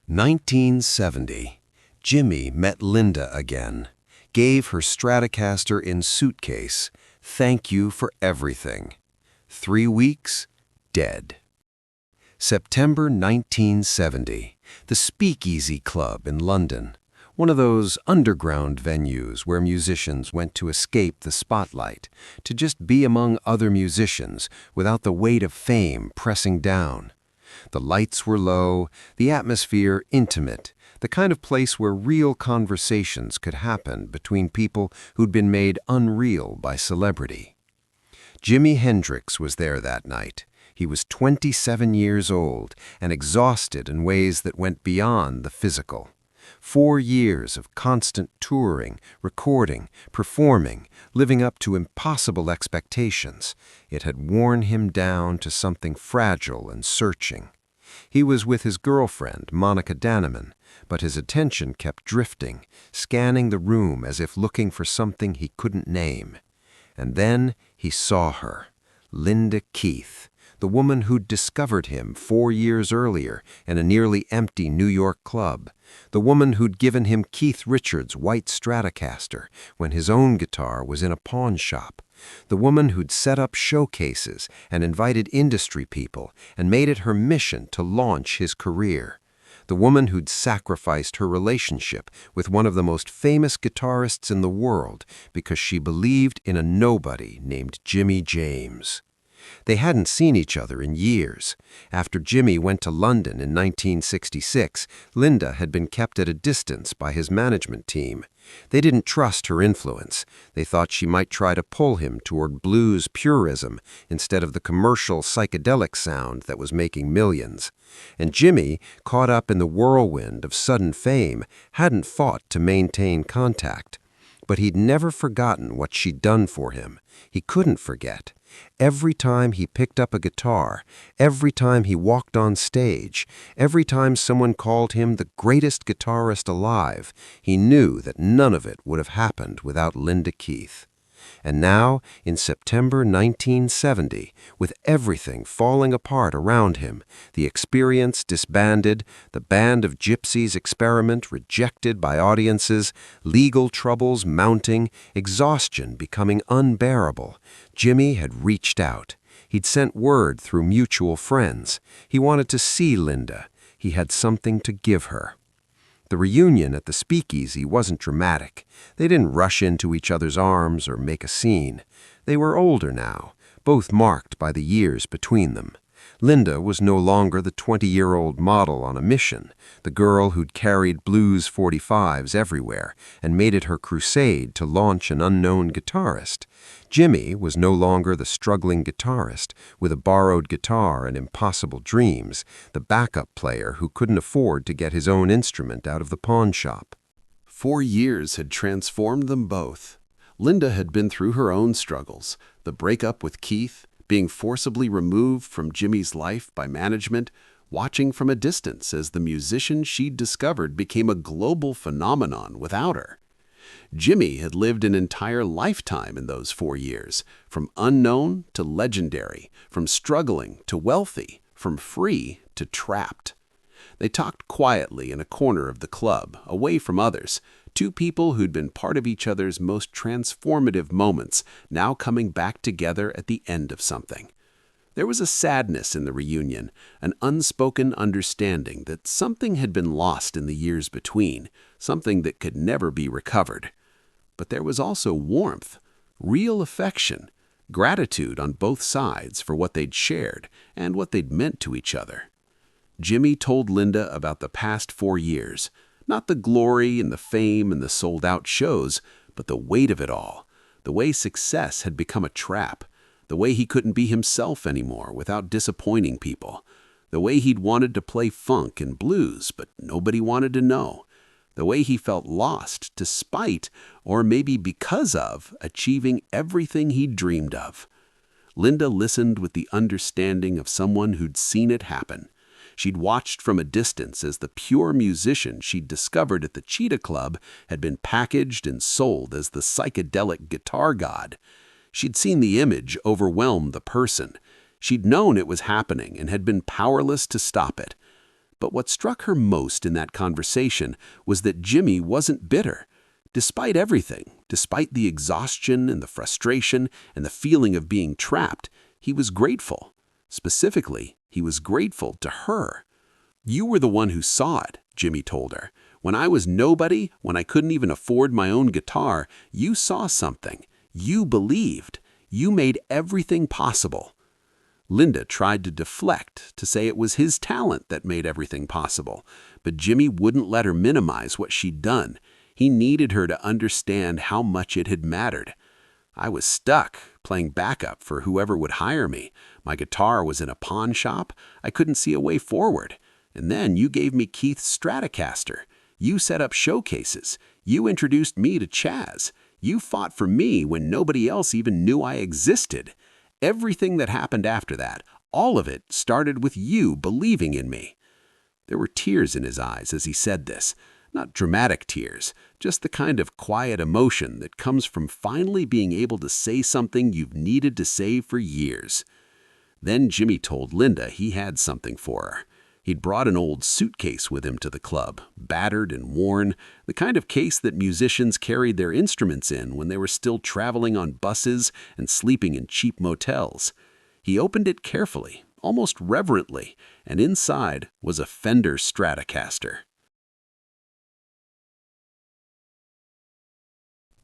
1970. Jimi met Linda again. Gave her Stratocaster in suitcase. Thank you for everything. 3 weeks, dead. September 1970. The Speakeasy Club in London. One of those underground venues where musicians went to escape the spotlight, to just be among other musicians without the weight of fame pressing down. The lights were low, the atmosphere intimate, the kind of place where real conversations could happen between people who'd been made unreal by celebrity. Jimi Hendrix was there that night. He was 27 years old and exhausted in ways that went beyond the physical. 4 years of constant touring, recording, performing, living up to impossible expectations. It had worn him down to something fragile and searching. He was with his girlfriend, Monica Danneman, but his attention kept drifting, scanning the room as if looking for something he couldn't name. And then he saw her, Linda Keith, the woman who'd discovered him 4 years earlier in a nearly empty New York club, the woman who'd given him Keith Richards' white Stratocaster when his own guitar was in a pawn shop, the woman who'd set up showcases and invited industry people and made it her mission to launch his career, the woman who'd sacrificed her relationship with one of the most famous guitarists in the world because she believed in a nobody named Jimmy James. They hadn't seen each other in years. After Jimi went to London in 1966, Linda had been kept at a distance by his management team. They didn't trust her influence. They thought she might try to pull him toward blues purism instead of the commercial psychedelic sound that was making millions. And Jimi, caught up in the whirlwind of sudden fame, hadn't fought to maintain contact. But he'd never forgotten what she'd done for him. He couldn't forget. Every time he picked up a guitar, every time he walked on stage, every time someone called him the greatest guitarist alive, he knew that none of it would have happened without Linda Keith. And now, in September 1970, with everything falling apart around him, the experience disbanded, the band of gypsies experiment rejected by audiences, legal troubles mounting, exhaustion becoming unbearable, Jimi had reached out. He'd sent word through mutual friends. He wanted to see Linda. He had something to give her. The reunion at the Speakeasy wasn't dramatic. They didn't rush into each other's arms or make a scene. They were older now, both marked by the years between them. Linda was no longer the 20-year-old model on a mission, the girl who'd carried blues 45s everywhere and made it her crusade to launch an unknown guitarist. Jimi was no longer the struggling guitarist with a borrowed guitar and impossible dreams, the backup player who couldn't afford to get his own instrument out of the pawn shop. 4 years had transformed them both. Linda had been through her own struggles, the breakup with Keith, being forcibly removed from Jimi's life by management, watching from a distance as the musician she'd discovered became a global phenomenon without her. Jimi had lived an entire lifetime in those 4 years, from unknown to legendary, from struggling to wealthy, from free to trapped. They talked quietly in a corner of the club, away from others, two people who'd been part of each other's most transformative moments, now coming back together at the end of something. There was a sadness in the reunion, an unspoken understanding that something had been lost in the years between, something that could never be recovered. But there was also warmth, real affection, gratitude on both sides for what they'd shared and what they'd meant to each other. Jimi told Linda about the past 4 years, not the glory and the fame and the sold-out shows, but the weight of it all, the way success had become a trap, the way he couldn't be himself anymore without disappointing people, the way he'd wanted to play funk and blues, but nobody wanted to know, the way he felt lost despite, or maybe because of, achieving everything he'd dreamed of. Linda listened with the understanding of someone who'd seen it happen. She'd watched from a distance as the pure musician she'd discovered at the Cheetah Club had been packaged and sold as the psychedelic guitar god. She'd seen the image overwhelm the person. She'd known it was happening and had been powerless to stop it. But what struck her most in that conversation was that Jimi wasn't bitter. Despite everything, despite the exhaustion and the frustration and the feeling of being trapped, he was grateful. Specifically, he was grateful to her. "You were the one who saw it," Jimi told her. "When I was nobody, when I couldn't even afford my own guitar, you saw something. You believed. You made everything possible." Linda tried to deflect, to say it was his talent that made everything possible, but Jimi wouldn't let her minimize what she'd done. He needed her to understand how much it had mattered. "I was stuck, playing backup for whoever would hire me. My guitar was in a pawn shop. I couldn't see a way forward. And then you gave me Keith's Stratocaster. You set up showcases. You introduced me to Chaz. You fought for me when nobody else even knew I existed. Everything that happened after that, all of it started with you believing in me." There were tears in his eyes as he said this. Not dramatic tears, just the kind of quiet emotion that comes from finally being able to say something you've needed to say for years. Then Jimi told Linda he had something for her. He'd brought an old suitcase with him to the club, battered and worn, the kind of case that musicians carried their instruments in when they were still traveling on buses and sleeping in cheap motels. He opened it carefully, almost reverently, and inside was a Fender Stratocaster.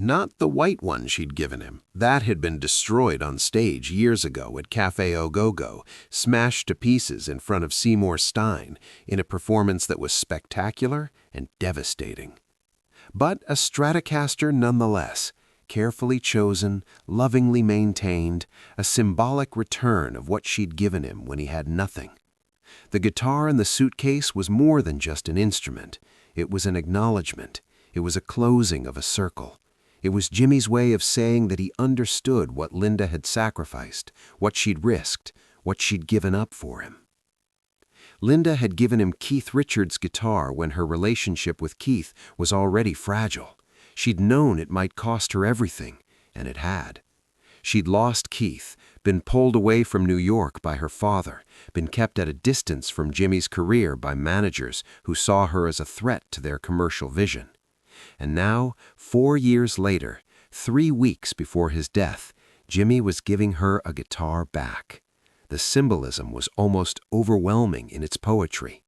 Not the white one she'd given him. That had been destroyed on stage years ago at Café Ogogo, smashed to pieces in front of Seymour Stein in a performance that was spectacular and devastating. But a Stratocaster nonetheless, carefully chosen, lovingly maintained, a symbolic return of what she'd given him when he had nothing. The guitar in the suitcase was more than just an instrument. It was an acknowledgement. It was a closing of a circle. It was Jimi's way of saying that he understood what Linda had sacrificed, what she'd risked, what she'd given up for him. Linda had given him Keith Richards' guitar when her relationship with Keith was already fragile. She'd known it might cost her everything, and it had. She'd lost Keith, been pulled away from New York by her father, been kept at a distance from Jimi's career by managers who saw her as a threat to their commercial vision. And now, 4 years later, 3 weeks before his death, Jimi was giving her a guitar back. The symbolism was almost overwhelming in its poetry.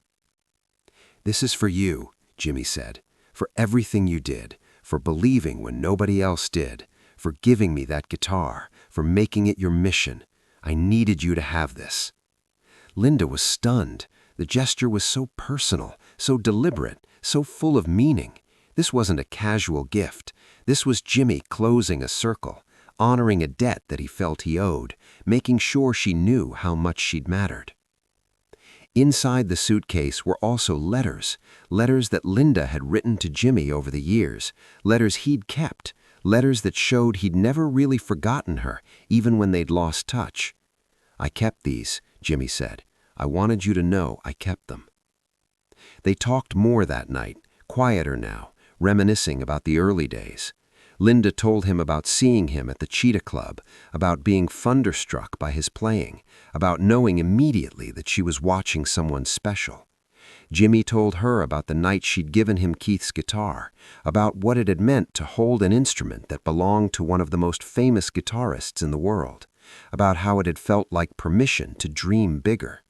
"This is for you," Jimi said, "for everything you did, for believing when nobody else did, for giving me that guitar, for making it your mission. I needed you to have this." Linda was stunned. The gesture was so personal, so deliberate, so full of meaning. This wasn't a casual gift. This was Jimi closing a circle, honoring a debt that he felt he owed, making sure she knew how much she'd mattered. Inside the suitcase were also letters that Linda had written to Jimi over the years, letters he'd kept, letters that showed he'd never really forgotten her, even when they'd lost touch. "I kept these," Jimi said. "I wanted you to know I kept them." They talked more that night, quieter now, reminiscing about the early days. Linda told him about seeing him at the Cheetah Club, about being thunderstruck by his playing, about knowing immediately that she was watching someone special. Jimi told her about the night she'd given him Keith's guitar, about what it had meant to hold an instrument that belonged to one of the most famous guitarists in the world, about how it had felt like permission to dream bigger.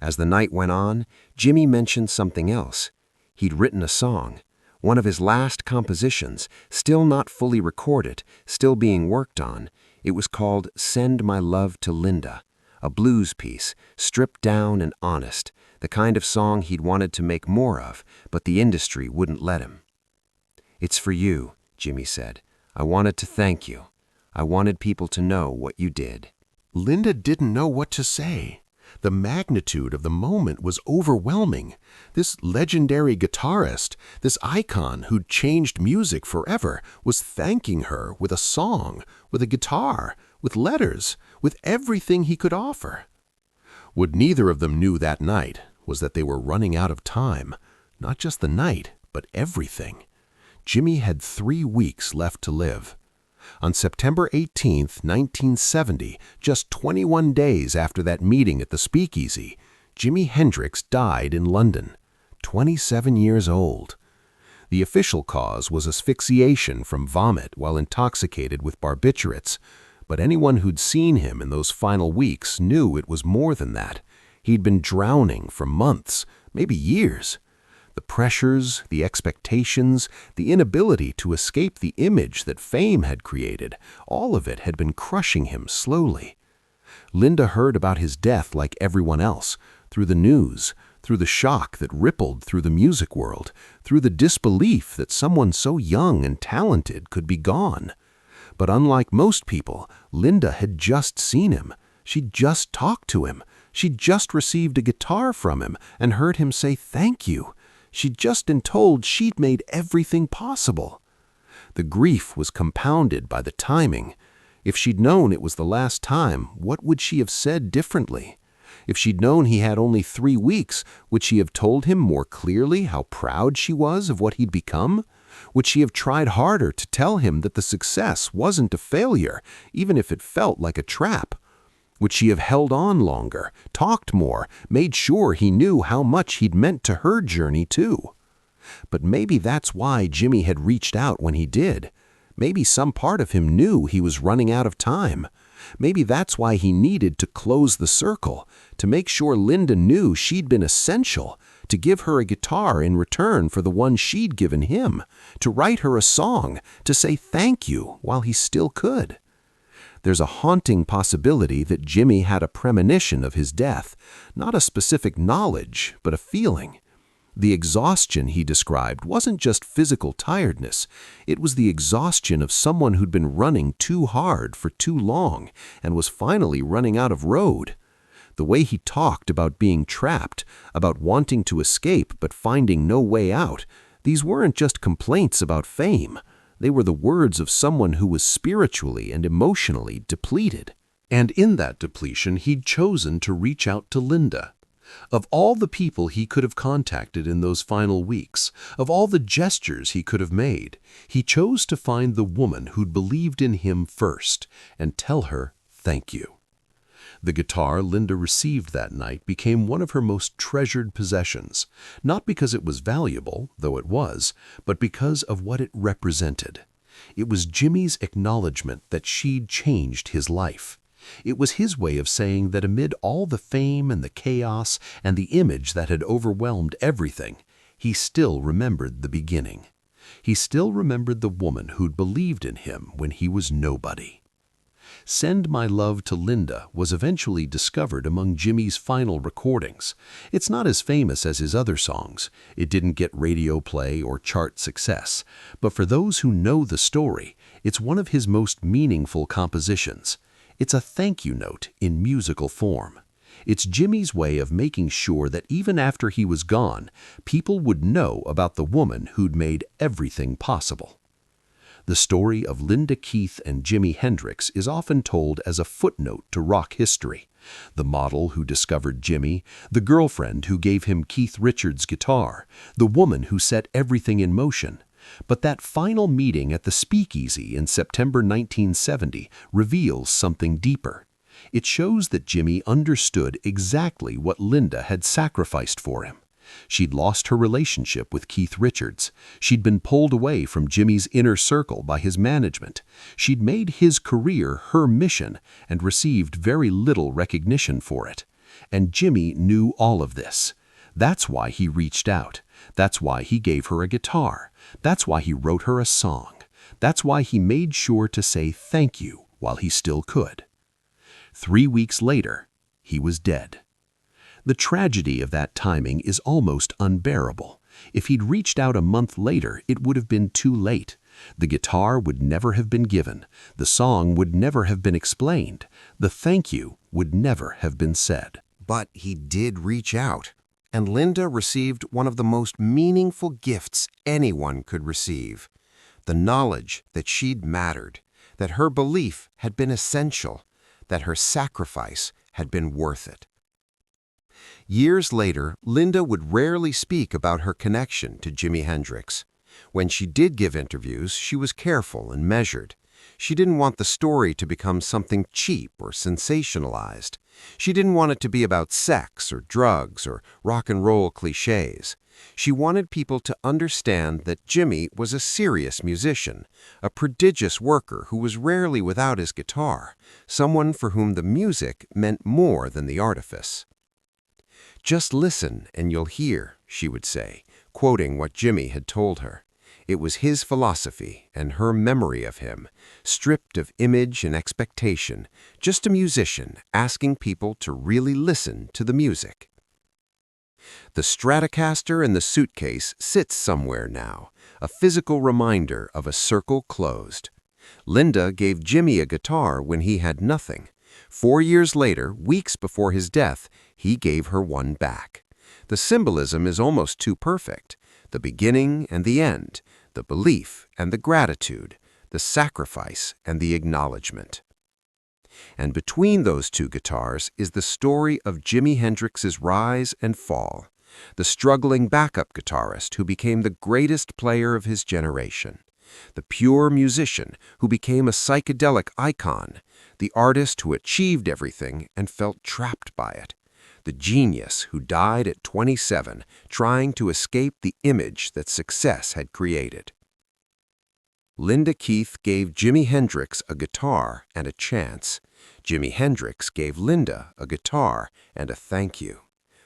As the night went on, Jimi mentioned something else. He'd written a song, one of his last compositions, still not fully recorded, still being worked on. It was called "Send My Love to Linda," a blues piece, stripped down and honest, the kind of song he'd wanted to make more of, but the industry wouldn't let him. "It's for you," Jimi said. "I wanted to thank you. I wanted people to know what you did." Linda didn't know what to say. The magnitude of the moment was overwhelming. This legendary guitarist, this icon who'd changed music forever, was thanking her with a song, with a guitar, with letters, with everything he could offer. What neither of them knew that night was that they were running out of time. Not just the night, but everything. Jimi had 3 weeks left to live. On September 18, 1970, just 21 days after that meeting at the Speakeasy, Jimi Hendrix died in London, 27 years old. The official cause was asphyxiation from vomit while intoxicated with barbiturates, but anyone who'd seen him in those final weeks knew it was more than that. He'd been drowning for months, maybe years. The pressures, the expectations, the inability to escape the image that fame had created, all of it had been crushing him slowly. Linda heard about his death like everyone else, through the news, through the shock that rippled through the music world, through the disbelief that someone so young and talented could be gone. But unlike most people, Linda had just seen him. She'd just talked to him. She'd just received a guitar from him and heard him say thank you. She'd just been told she'd made everything possible. The grief was compounded by the timing. If she'd known it was the last time, what would she have said differently? If she'd known he had only 3 weeks, would she have told him more clearly how proud she was of what he'd become? Would she have tried harder to tell him that the success wasn't a failure, even if it felt like a trap? Would she have held on longer, talked more, made sure he knew how much he'd meant to her journey too? But maybe that's why Jimi had reached out when he did. Maybe some part of him knew he was running out of time. Maybe that's why he needed to close the circle, to make sure Linda knew she'd been essential, to give her a guitar in return for the one she'd given him, to write her a song, to say thank you while he still could. There's a haunting possibility that Jimi had a premonition of his death, not a specific knowledge, but a feeling. The exhaustion he described wasn't just physical tiredness. It was the exhaustion of someone who'd been running too hard for too long and was finally running out of road. The way he talked about being trapped, about wanting to escape but finding no way out, these weren't just complaints about fame. They were the words of someone who was spiritually and emotionally depleted. And in that depletion, he'd chosen to reach out to Linda. Of all the people he could have contacted in those final weeks, of all the gestures he could have made, he chose to find the woman who'd believed in him first and tell her thank you. The guitar Linda received that night became one of her most treasured possessions, not because it was valuable, though it was, but because of what it represented. It was Jimi's acknowledgement that she'd changed his life. It was his way of saying that amid all the fame and the chaos and the image that had overwhelmed everything, he still remembered the beginning. He still remembered the woman who'd believed in him when he was nobody. Send My Love to Linda was eventually discovered among Jimi's final recordings. It's not as famous as his other songs. It didn't get radio play or chart success. But for those who know the story, it's one of his most meaningful compositions. It's a thank you note in musical form. It's Jimi's way of making sure that even after he was gone, people would know about the woman who'd made everything possible. The story of Linda Keith and Jimi Hendrix is often told as a footnote to rock history. The model who discovered Jimi, the girlfriend who gave him Keith Richards' guitar, the woman who set everything in motion. But that final meeting at the Speakeasy in September 1970 reveals something deeper. It shows that Jimi understood exactly what Linda had sacrificed for him. She'd lost her relationship with Keith Richards. She'd been pulled away from Jimi's inner circle by his management. She'd made his career her mission and received very little recognition for it. And Jimi knew all of this. That's why he reached out. That's why he gave her a guitar. That's why he wrote her a song. That's why he made sure to say thank you while he still could. 3 weeks later, he was dead. The tragedy of that timing is almost unbearable. If he'd reached out a month later, it would have been too late. The guitar would never have been given. The song would never have been explained. The thank you would never have been said. But he did reach out, and Linda received one of the most meaningful gifts anyone could receive: the knowledge that she'd mattered, that her belief had been essential, that her sacrifice had been worth it. Years later, Linda would rarely speak about her connection to Jimi Hendrix. When she did give interviews, she was careful and measured. She didn't want the story to become something cheap or sensationalized. She didn't want it to be about sex or drugs or rock and roll cliches. She wanted people to understand that Jimi was a serious musician, a prodigious worker who was rarely without his guitar, someone for whom the music meant more than the artifice. "Just listen and you'll hear," she would say, quoting what Jimi had told her. It was his philosophy and her memory of him, stripped of image and expectation, just a musician asking people to really listen to the music. The Stratocaster in the suitcase sits somewhere now, a physical reminder of a circle closed. Linda gave Jimi a guitar when he had nothing. 4 years later, weeks before his death, he gave her one back. The symbolism is almost too perfect. The beginning and the end, the belief and the gratitude, the sacrifice and the acknowledgement. And between those two guitars is the story of Jimi Hendrix's rise and fall, the struggling backup guitarist who became the greatest player of his generation, the pure musician who became a psychedelic icon, the artist who achieved everything and felt trapped by it, the genius who died at 27 trying to escape the image that success had created. Linda Keith gave Jimi Hendrix a guitar and a chance. Jimi Hendrix gave Linda a guitar and a thank you.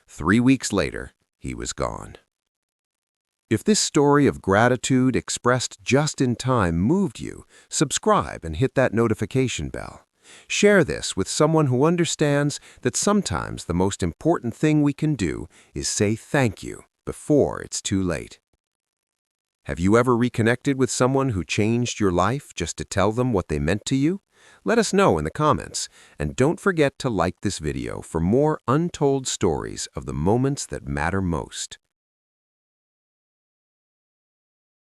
3 weeks later, he was gone. If this story of gratitude expressed just in time moved you, subscribe and hit that notification bell. Share this with someone who understands that sometimes the most important thing we can do is say thank you before it's too late. Have you ever reconnected with someone who changed your life just to tell them what they meant to you? Let us know in the comments, and don't forget to like this video for more untold stories of the moments that matter most.